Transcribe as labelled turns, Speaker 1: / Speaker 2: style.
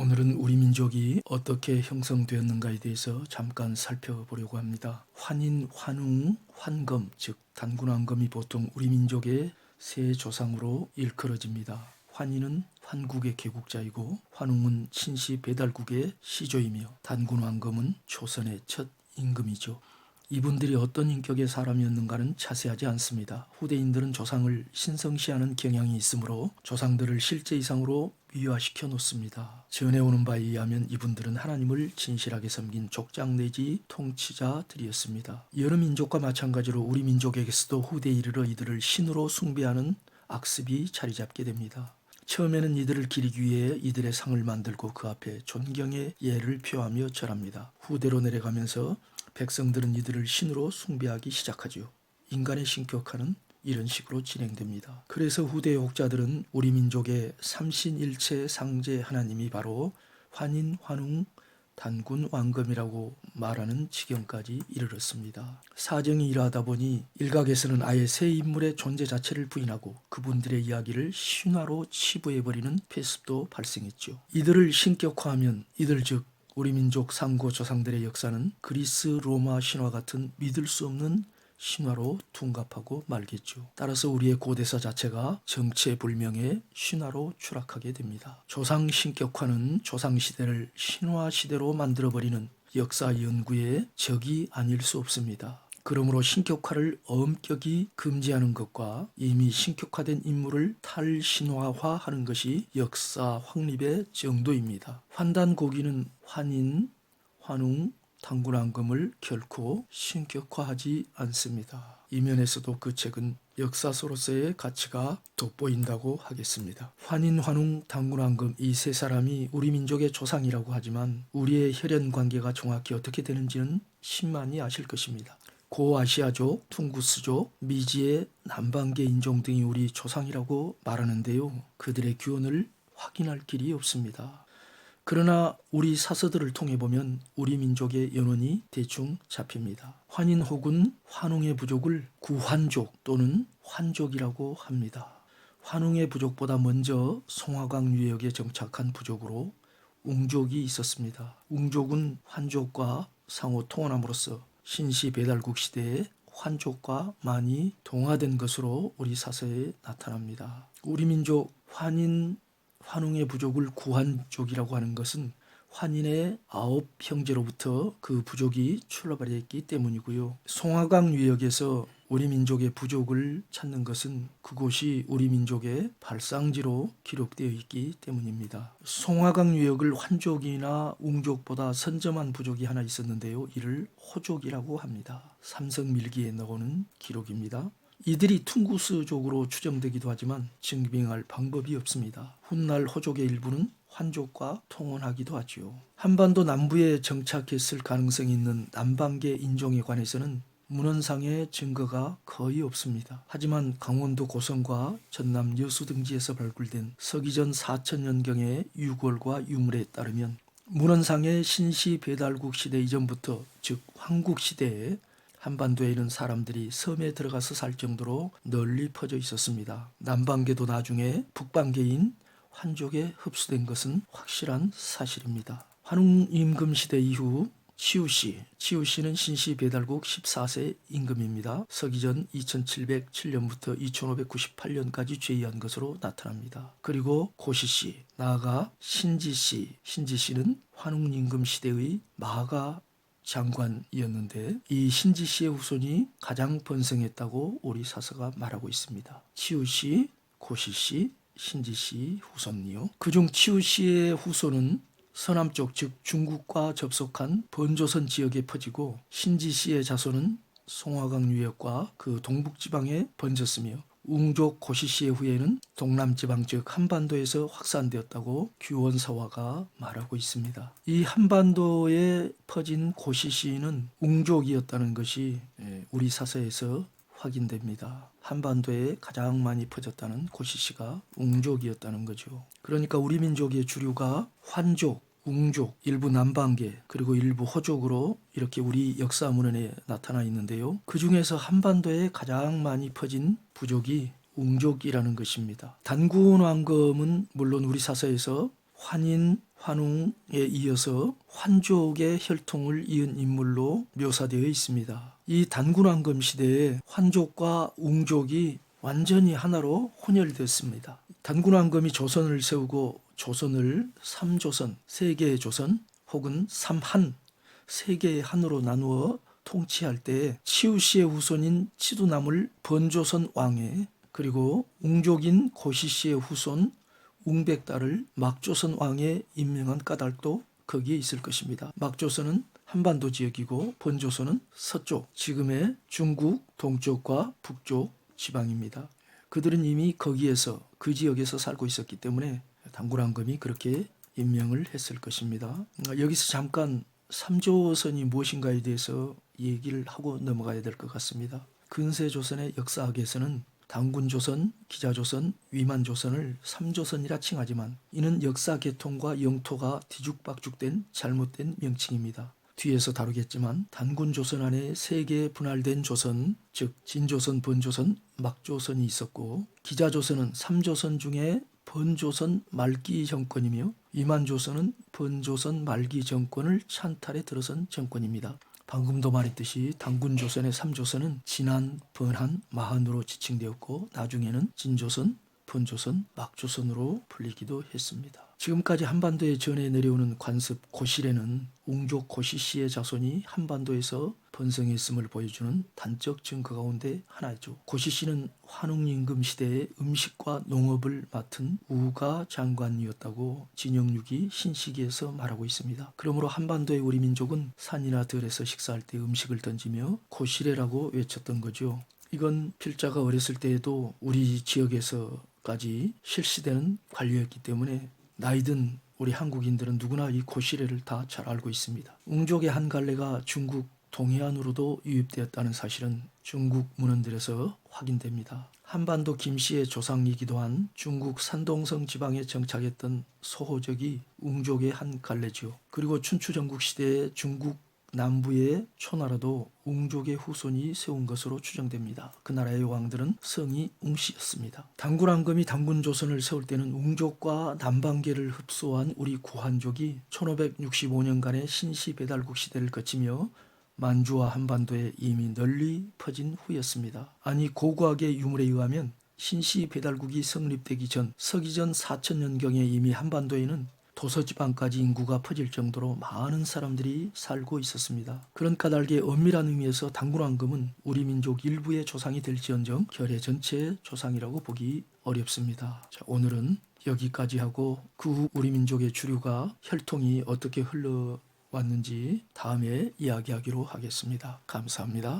Speaker 1: 오늘은 우리 민족이 어떻게 형성되었는가에 대해서 잠깐 살펴보려고 합니다. 환인, 환웅, 환검, 즉 단군왕검이 보통 우리 민족의 세 조상으로 일컬어집니다. 환인은 환국의 개국자이고 환웅은 친시 배달국의 시조이며 단군왕검은 조선의 첫 임금이죠. 이분들이 어떤 인격의 사람이었는가는 자세하지 않습니다. 후대인들은 조상을 신성시하는 경향이 있으므로 조상들을 실제 이상으로 미화시켜 놓습니다. 전해오는 바에 의하면 이분들은 하나님을 진실하게 섬긴 족장 내지 통치자들이었습니다. 여러 민족과 마찬가지로 우리 민족에게서도 후대에 이르러 이들을 신으로 숭배하는 악습이 자리 잡게 됩니다. 처음에는 이들을 기리기 위해 이들의 상을 만들고 그 앞에 존경의 예를 표하며 절합니다. 후대로 내려가면서 백성들은 이들을 신으로 숭배하기 시작하죠. 인간의 신격화는 이런 식으로 진행됩니다. 그래서 후대의 혹자들은 우리 민족의 삼신일체 상제 하나님이 바로 환인, 환웅, 단군, 왕검이라고 말하는 지경까지 이르렀습니다. 사정이 이러하다 보니 일각에서는 아예 새 인물의 존재 자체를 부인하고 그분들의 이야기를 신화로 치부해버리는 폐습도 발생했죠. 이들을 신격화하면 이들 즉 우리 민족 상고 조상들의 역사는 그리스 로마 신화 같은 믿을 수 없는 신화로 둔갑하고 말겠죠. 따라서 우리의 고대사 자체가 정체불명의 신화로 추락하게 됩니다. 조상 신격화는 조상시대를 신화시대로 만들어버리는 역사 연구의 적이 아닐 수 없습니다. 그러므로 신격화를 엄격히 금지하는 것과 이미 신격화된 인물을 탈신화화하는 것이 역사 확립의 정도입니다. 환단고기는 환인, 환웅, 단군왕검을 결코 신격화하지 않습니다. 이 면에서도 그 책은 역사서로서의 가치가 돋보인다고 하겠습니다. 환인, 환웅, 단군왕검 이 세 사람이 우리 민족의 조상이라고 하지만 우리의 혈연 관계가 정확히 어떻게 되는지는 신만이 아실 것입니다. 고아시아족, 퉁구스족, 미지의 남방계 인종 등이 우리 조상이라고 말하는데요. 그들의 기원을 확인할 길이 없습니다. 그러나 우리 사서들을 통해 보면 우리 민족의 연원이 대충 잡힙니다. 환인 혹은 환웅의 부족을 구환족 또는 환족이라고 합니다. 환웅의 부족보다 먼저 송화강 유역에 정착한 부족으로 웅족이 있었습니다. 웅족은 환족과 상호 통혼함으로써 신시 배달국 시대에 환족과 많이 동화된 것으로 우리 사서에 나타납니다. 우리 민족 환인, 환웅의 부족을 구환족이라고 하는 것은 환인의 9형제로부터 그 부족이 출발했기 때문이고요. 송화강 유역에서 우리 민족의 부족을 찾는 것은 그곳이 우리 민족의 발상지로 기록되어 있기 때문입니다. 송화강 유역을 환족이나 웅족보다 선점한 부족이 하나 있었는데요. 이를 호족이라고 합니다. 삼성밀기에 나오는 기록입니다. 이들이 퉁구스족으로 추정되기도 하지만 증빙할 방법이 없습니다. 훗날 호족의 일부는 환족과 통혼하기도 하지요. 한반도 남부에 정착했을 가능성이 있는 남방계 인종에 관해서는 문헌상의 증거가 거의 없습니다. 하지만 강원도 고성과 전남 여수 등지에서 발굴된 서기전 4000년경의 유골과 유물에 따르면 문헌상의 신시 배달국 시대 이전부터 즉 황국 시대에 한반도에 있는 사람들이 섬에 들어가서 살 정도로 널리 퍼져 있었습니다. 남방계도 나중에 북방계인 환족에 흡수된 것은 확실한 사실입니다. 환웅 임금 시대 이후 치우씨는 신시 배달국 14세 임금입니다. 서기전 2707년부터 2598년까지 재위한 것으로 나타납니다. 그리고 고시씨, 나아가 신지씨는 환웅 임금 시대의 마가 장관이었는데 이 신지씨의 후손이 가장 번성했다고 우리 사서가 말하고 있습니다. 치우씨, 고시씨, 신지씨 후손이요. 그중 치우씨의 후손은 서남쪽 즉 중국과 접속한 번조선 지역에 퍼지고 신지씨의 자손은 송화강 유역과 그 동북지방에 번졌으며 웅족 고시씨의 후예는 동남지방 즉 한반도에서 확산되었다고 규원서화가 말하고 있습니다. 이 한반도에 퍼진 고시씨는 웅족이었다는 것이 우리 사서에서 확인됩니다. 한반도에 가장 많이 퍼졌다는 고시씨가 웅족이었다는 거죠. 그러니까 우리 민족의 주류가 환족, 웅족, 일부 남방계 그리고 일부 호족으로 이렇게 우리 역사문헌에 나타나 있는데요. 그 중에서 한반도에 가장 많이 퍼진 부족이 웅족이라는 것입니다. 단군 왕검은 물론 우리 사서에서 환인, 환웅에 이어서 환족의 혈통을 이은 인물로 묘사되어 있습니다. 이 단군왕금 시대에 환족과 웅족이 완전히 하나로 혼혈되었습니다. 단군왕금이 조선을 세우고 조선을 삼조선, 세 개의 조선 혹은 삼한, 세 개의 한으로 나누어 통치할 때 치우씨의 후손인 치두나물 번조선 왕에, 그리고 웅족인 고시씨의 후손 웅백달을 막조선 왕에 임명한 까닭도 거기에 있을 것입니다. 막조선은 한반도 지역이고 번조선은 서쪽, 지금의 중국 동쪽과 북쪽 지방입니다. 그들은 이미 거기에서, 그 지역에서 살고 있었기 때문에 단군왕금이 그렇게 임명을 했을 것입니다. 여기서 잠깐 삼조선이 무엇인가에 대해서 얘기를 하고 넘어가야 될 것 같습니다. 근세조선의 역사학에서는 단군조선, 기자조선, 위만조선을 삼조선이라 칭하지만 이는 역사 계통과 영토가 뒤죽박죽된 잘못된 명칭입니다. 뒤에서 다루겠지만 단군조선 안에 세 개 분할된 조선, 즉 진조선, 번조선, 막조선이 있었고, 기자조선은 삼조선 중에 번조선 말기 정권이며 위만조선은 번조선 말기 정권을 찬탈에 들어선 정권입니다. 방금도 말했듯이 단군조선의 삼조선은 진한, 번한, 마한으로 지칭되었고 나중에는 진조선, 번조선, 막조선으로 불리기도 했습니다. 지금까지 한반도에 전해 내려오는 관습 고실에는 웅족 고시씨의 자손이 한반도에서 번성했음을 보여주는 단적 증거 가운데 하나죠. 고시씨는 환웅임금 시대에 음식과 농업을 맡은 우가 장관이었다고 진영육이 신시기에서 말하고 있습니다. 그러므로 한반도의 우리 민족은 산이나 들에서 식사할 때 음식을 던지며 고시래라고 외쳤던 거죠. 이건 필자가 어렸을 때에도 우리 지역에서까지 실시되는 관리였기 때문에 나이든 우리 한국인들은 누구나 이 고시래를 다 잘 알고 있습니다. 웅족의 한 갈래가 중국 동해안으로도 유입되었다는 사실은 중국 문헌들에서 확인됩니다. 한반도 김씨의 조상이기도 한 중국 산동성 지방에 정착했던 소호족이 웅족의 한 갈래지요. 그리고 춘추전국 시대에 중국 남부의 초나라도 웅족의 후손이 세운 것으로 추정됩니다. 그 나라의 왕들은 성이 웅씨였습니다. 단군왕금이 단군조선을 세울 때는 웅족과 남방계를 흡수한 우리 구한족이 1565년간의 신시 배달국 시대를 거치며 만주와 한반도에 이미 널리 퍼진 후였습니다. 아니 고고학의 유물에 의하면 신시 배달국이 성립되기 전 서기전 4000년경에 이미 한반도에는 도서지방까지 인구가 퍼질 정도로 많은 사람들이 살고 있었습니다. 그런 까닭에 엄밀한 의미에서 단군왕금은 우리 민족 일부의 조상이 될지언정 결의 전체의 조상이라고 보기 어렵습니다. 자, 오늘은 여기까지 하고 그 후 우리 민족의 주류가 혈통이 어떻게 흘러왔는지 다음에 이야기하기로 하겠습니다. 감사합니다.